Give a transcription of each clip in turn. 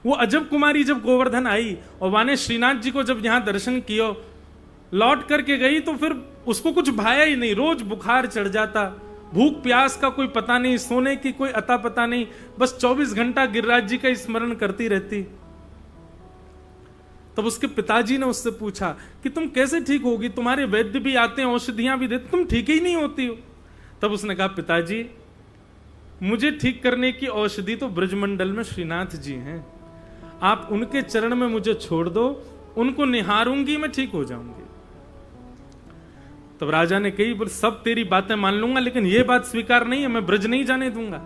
वो अजब कुमारी जब गोवर्धन आई और वाने श्रीनाथ जी को जब यहां दर्शन किया, लौट करके गई तो फिर उसको कुछ भाया ही नहीं। रोज बुखार चढ़ जाता, भूख प्यास का कोई पता नहीं, सोने की कोई अता पता नहीं, बस 24 घंटा गिरिराज जी का स्मरण करती रहती। तब उसके पिताजी ने उससे पूछा कि तुम कैसे ठीक होगी, तुम्हारे वैद्य भी आते हैं, औषधियां भी देते, तुम ठीक ही नहीं होती हो। तब उसने कहा, पिताजी मुझे ठीक करने की औषधि तो ब्रजमंडल में श्रीनाथ जी हैं, आप उनके चरण में मुझे छोड़ दो, उनको निहारूंगी, मैं ठीक हो जाऊंगी। तब राजा ने कही, बोले सब तेरी बातें मान लूंगा, लेकिन यह बात स्वीकार नहीं है, मैं ब्रज नहीं जाने दूंगा।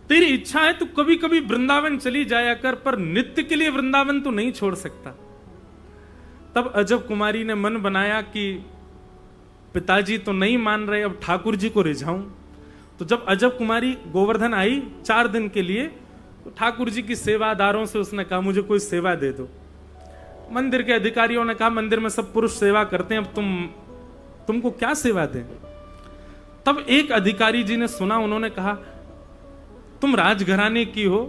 तेरी इच्छा है तो कभी कभी वृंदावन चली जाया कर, पर नित्य के लिए वृंदावन तो नहीं छोड़ सकता। तब अजब कुमारी ने मन बनाया कि पिताजी तो नहीं मान रहे, अब ठाकुर जी को रिझाऊं। तो जब अजब कुमारी गोवर्धन आई 4 दिन के लिए, तो ठाकुर जी की सेवादारों से उसने कहा, मुझे कोई सेवा दे दो। मंदिर के अधिकारियों ने कहा, मंदिर में सब पुरुष सेवा करते हैं, अब तुमको क्या सेवा दें। तब एक अधिकारी जी ने सुना, उन्होंने कहा, तुम राजघराने की हो,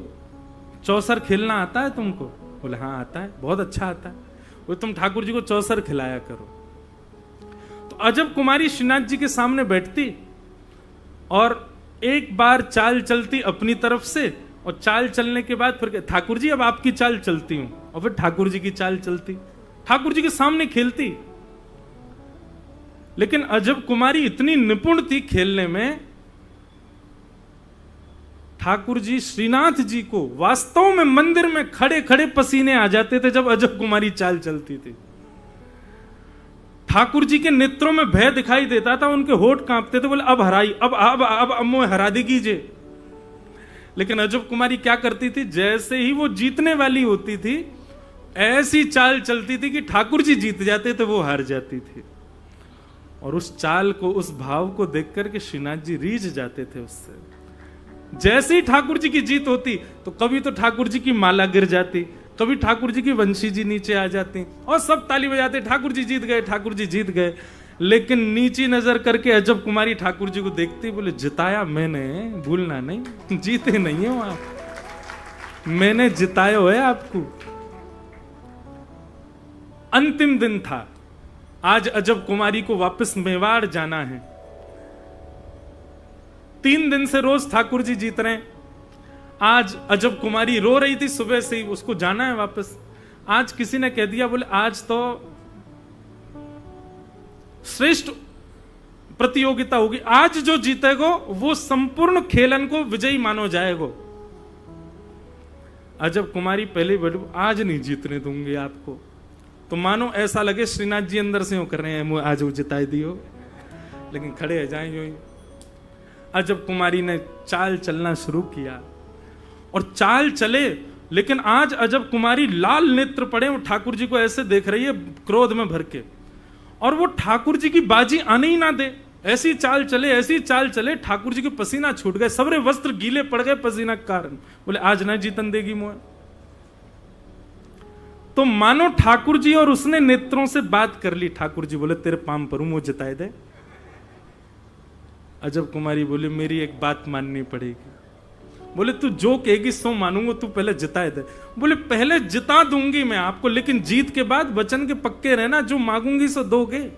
चौसर खेलना आता है तुमको? बोले हाँ आता है, बहुत अच्छा आता है। वो तुम ठाकुर जी को चौसर खिलाया करो। तो अजब कुमारी श्रीनाथ जी के सामने बैठती और एक बार चाल चलती अपनी तरफ से, और चाल चलने के बाद फिर ठाकुर जी अब आपकी चाल चलती हूं, और फिर ठाकुर जी की चाल चलती, ठाकुर जी के सामने खेलती। लेकिन अजब कुमारी इतनी निपुण थी खेलने में, ठाकुर जी श्रीनाथ जी को वास्तव में मंदिर में खड़े खड़े पसीने आ जाते थे जब अजब कुमारी चाल चलती थी। ठाकुर जी के नेत्रों में भय दिखाई देता था, उनके होठ कांपते थे, बोले अब हराई, अब मोह हरा दी कीजिए। लेकिन अजब कुमारी क्या करती थी, जैसे ही वो जीतने वाली होती थी, ऐसी चाल चलती थी कि ठाकुर जी जीत जाते थे, वो हार जाती थी। और उस चाल को, उस भाव को देख करके श्रीनाथ जी रीझ जाते थे उससे। जैसे ही ठाकुर जी की जीत होती तो कभी तो ठाकुर जी की माला गिर जाती, कभी ठाकुर जी की वंशी जी नीचे आ जाती, और सब ताली बजाते, ठाकुर जी जीत गए, ठाकुर जी जीत गए। लेकिन नीची नजर करके अजब कुमारी ठाकुर जी को देखती, बोले जिताया मैंने, भूलना नहीं, जीते नहीं हो आप, मैंने जिताया है आपको। अंतिम दिन था, आज अजब कुमारी को वापस मेवाड़ जाना है। 3 दिन से रोज ठाकुर जी जीत रहे हैं। आज अजब कुमारी रो रही थी सुबह से ही, उसको जाना है वापस। आज किसी ने कह दिया, बोले आज तो श्रेष्ठ प्रतियोगिता होगी, आज जो जीतेगा वो संपूर्ण खेलन को विजयी मानो जाएगा। अजब कुमारी पहले बोली, आज नहीं जीतने दूंगी आपको। तो मानो ऐसा लगे श्रीनाथ जी अंदर से हो कर रहे हैं, आज वो जिताई दियो, लेकिन खड़े हो जाए यूं ही। अजब कुमारी ने चाल चलना शुरू किया और चाल चले, लेकिन आज अजब कुमारी लाल नेत्र पड़े, वो ठाकुर जी को ऐसे देख रही है क्रोध में भर के, और वो ठाकुर जी की बाजी आने ही ना दे। ऐसी चाल चले, ऐसी चाल चले, ठाकुर जी के पसीना छूट गए, सबरे वस्त्र गीले पड़ गए पसीना के कारण। बोले आज ना जीतन देगी मोह। तो मानो ठाकुर जी और उसने नेत्रों से बात कर ली। ठाकुर जी बोले तेरे पाम पर वो जिताए दे। अजब कुमारी बोले मेरी एक बात माननी पड़ेगी। बोले तू जो कहेगी सो मानूंगा, तू पहले जिताए दे। बोले पहले जिता दूंगी मैं आपको, लेकिन जीत के बाद वचन के पक्के रहना, जो मांगूंगी सो दोगे।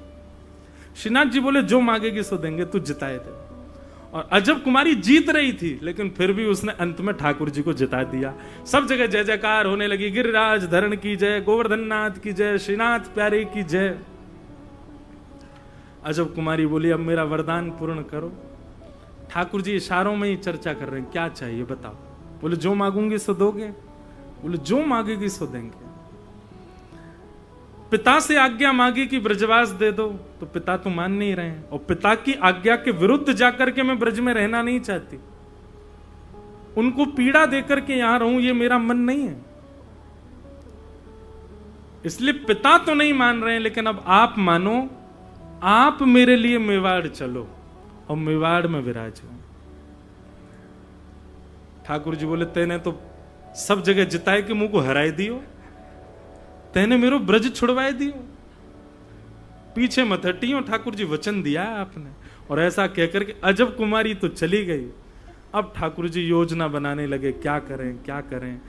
श्रीनाथ जी बोले जो मांगेगी सो देंगे, तू जिताए दे। और अजब कुमारी जीत रही थी, लेकिन फिर भी उसने अंत में ठाकुर जी को जिता दिया। सब जगह जय जयकार होने लगी, गिरिराज धरण की जय, गोवर्धन नाथ की जय, श्रीनाथ प्यारे की जय। अजब कुमारी बोली अब मेरा वरदान पूर्ण करो। ठाकुर जी इशारों में ही चर्चा कर रहे हैं, क्या चाहिए बताओ। बोले जो मांगूंगी सो दोगे। बोले जो मांगेगी सो देंगे। पिता से आज्ञा मांगी कि ब्रजवास दे दो, तो पिता तो मान नहीं रहे हैं, और पिता की आज्ञा के विरुद्ध जाकर के मैं ब्रज में रहना नहीं चाहती, उनको पीड़ा देकर के यहां रहूं, ये मेरा मन नहीं है। इसलिए पिता तो नहीं मान रहे हैं, लेकिन अब आप मानो, आप मेरे लिए मेवाड़ चलो और मेवाड़ में विराजो। ठाकुर जी बोले तेने तो सब जगह जिताए के मुंह को हराए दियो, तेने मेरो ब्रज छुड़वाए दियो, पीछे मत हटियो, ठाकुर जी वचन दिया आपने। और ऐसा कहकर के अजब कुमारी तो चली गई। अब ठाकुर जी योजना बनाने लगे, क्या करें क्या करें।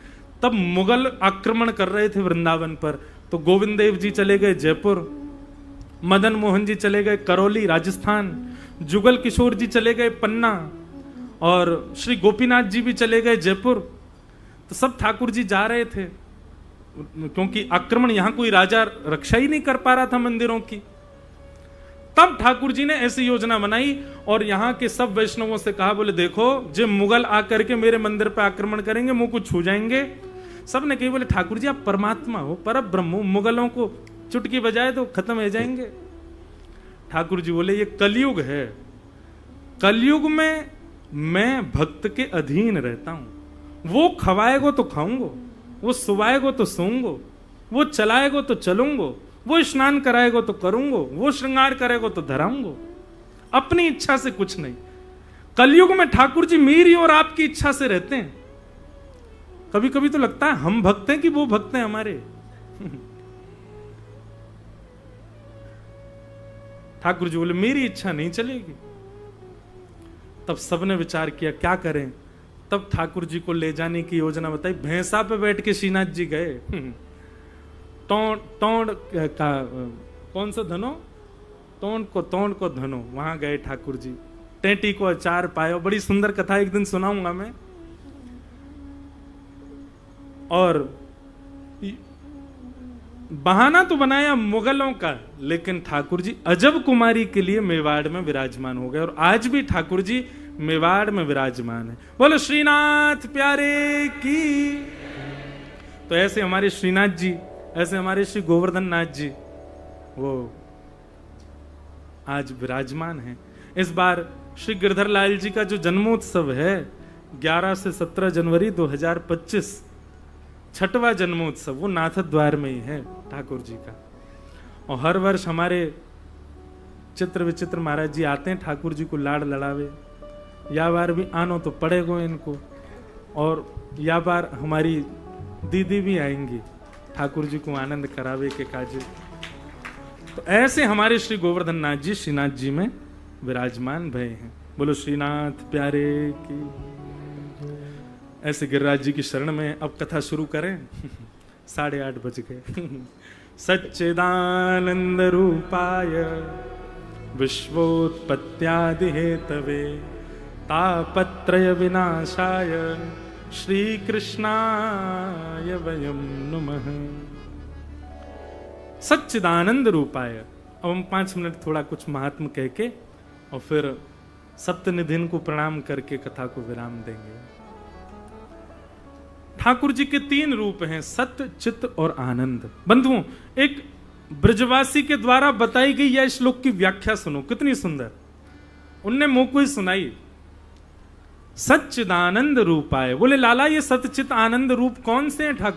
तब मुगल आक्रमण कर रहे थे वृंदावन पर, तो गोविंद देव जी चले गए जयपुर, मदन मोहन जी चले गए करौली राजस्थान, जुगल किशोर जी चले गए पन्ना, और श्री गोपीनाथ जी भी चले गए जयपुर। तो सब ठाकुर जी जा रहे थे, क्योंकि आक्रमण यहां कोई राजा रक्षा ही नहीं कर पा रहा था मंदिरों की। तब ठाकुर जी ने ऐसी योजना बनाई और यहां के सब वैष्णवों से कहा, बोले देखो जो मुगल आकर के मेरे मंदिर पर आक्रमण करेंगे मुंह को छू जाएंगे। सब ने कही, बोले ठाकुर जी आप परमात्मा हो, परम ब्रह्म हो, मुगलों को चुटकी बजाए तो खत्म हो जाएंगे। ठाकुर जी बोले ये कलयुग है, कलयुग में मैं भक्त के अधीन रहता हूं। वो खवाएगो तो खाऊंगो, वो सुवाएगो तो सोऊंगो, वो चलाएगो तो चलूंगो, वो स्नान कराएगो तो करूंगो, वो श्रृंगार करेगो तो धराऊंगो, अपनी इच्छा से कुछ नहीं। कलयुग में ठाकुर जी मेरी और आपकी इच्छा से रहते हैं। कभी कभी तो लगता है हम भक्त हैं कि वो भक्त हैं हमारे। ठाकुर जी बोले मेरी इच्छा नहीं चलेगी। तब सबने विचार किया क्या करें। तब ठाकुर जी को ले जाने की योजना बताई। भैंसा पे बैठ के श्रीनाथ जी गए। तोड़ का कौन सा धनो, तोड़ को धनो, वहां गए ठाकुर जी। टेंटी को अचार पायो, बड़ी सुंदर कथा एक दिन सुनाऊंगा मैं। और बहाना तो बनाया मुगलों का, लेकिन ठाकुर जी अजब कुमारी के लिए मेवाड़ में विराजमान हो गए, और आज भी ठाकुर जी मेवाड़ में विराजमान है। बोलो श्रीनाथ प्यारे की। तो ऐसे हमारे श्रीनाथ जी, ऐसे हमारे श्री गोवर्धन नाथ जी वो आज विराजमान हैं। इस बार श्री गिरधर लाल जी का जो जन्मोत्सव है 11 से 17 जनवरी 2025, छठवां जन्मोत्सव, वो नाथ द्वार में ही है ठाकुर जी का। और हर वर्ष हमारे चित्र विचित्र महाराज जी आते हैं ठाकुर जी को लाड़ लड़ावे। या बार भी आनो तो पड़ेगो इनको, और या बार हमारी दीदी भी आएंगी ठाकुर जी को आनंद करावे के काजे। तो ऐसे हमारे श्री गोवर्धन नाथ जी श्रीनाथ जी में विराजमान भय हैं। बोलो श्रीनाथ प्यारे की। ऐसे गिरिराज जी की शरण में अब कथा शुरू करें। 8:30 बज गए। सच्चिदानंद रूपाय विश्वोत्पत्त्यादि हेतवे तापत्रय विनाशाय श्री कृष्णाय वयम नमः। सच्चिदानंद रूपाय। अब हम 5 मिनट थोड़ा कुछ महात्म कह के और फिर सप्तनिधिन को प्रणाम करके कथा को विराम देंगे। ठाकुर जी के 3 रूप हैं, सत्य, चित्त और आनंद। बंधुओं, एक ब्रजवासी के द्वारा बताई गई यह श्लोक की व्याख्या सुनो, कितनी सुंदर। उनने मुंह को ही सुनाई। सच्चिदानंद रूपाय। बोले लाला ये सत्य चित्त आनंद रूप कौन से हैं ठाकुर?